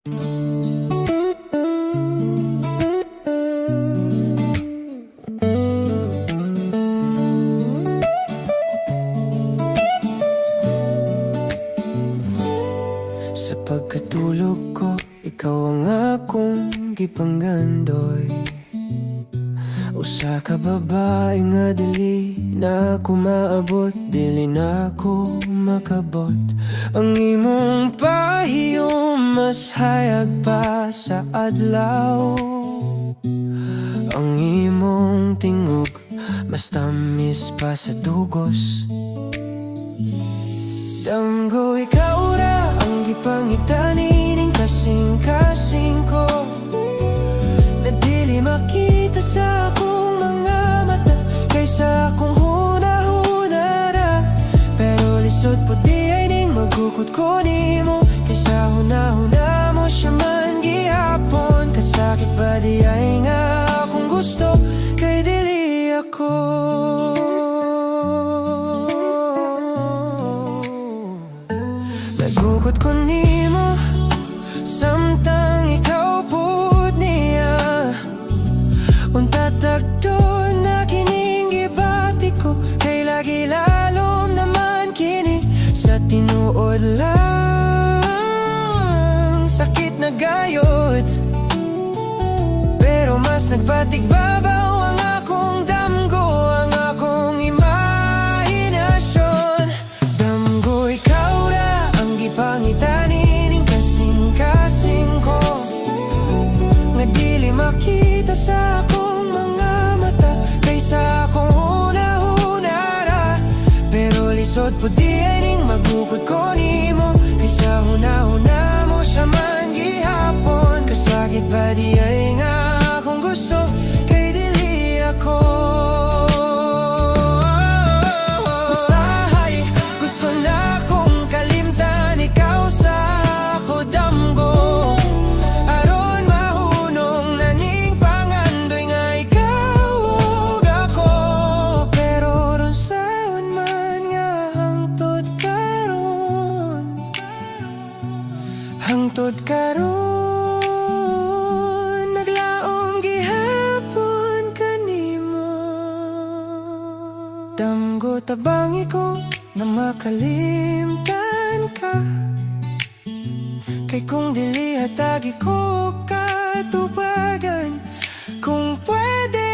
Sa pagkatulog ko, ikaw ang akong gipanggandoy. Usa ka babae nga dili na ako maabot, dili na ako makabot. Ang imong pahiyo mas hayag pa sa adlaw. Ang imong tingog mas tamis pa sa dugos. Damgo ikaw ra ang gipangitani ning kasing-kasing ko, na dili makita sa akong mga mata, kaysa akong huna-huna ra. Pero lisod po di ay ning magukod ko nimo, kaysa huna-huna mo siya man gihapon. Kasakit ba di ay nga akong gusto, kay dili ako nagukod ko nimo, samtang ikaw pud niya. Unta tagto na kining gibati ko, kay lagi lalom naman kini sa tinuod lang. Sakit na gayod, pero mas nagbatig babaw ang akong damgo, ang akong imahinasyon. Damgo ikaw ra ang gipangitani ning kasing-kasing ko, nga dili makita sa akong mga mata, kaysa akong huna-huna ra. Pero lisod po di ay ning magukod ko nimo, kaysa huna-huna mo siya man gihapon. Kasakit ba di ay nga akong gusto, kay dili ako usahay. Gusto na kong kalimtan ikaw sa ako damgo, aron mahunong na ning pangandoy nga ikaw ug ako. Pero ron saon man nga hangtod karon, naglaom gihapon kanimo. Damgo tabangi ko na makalimtan ka, kay kung dili hatagi ko katupagan, kung pwede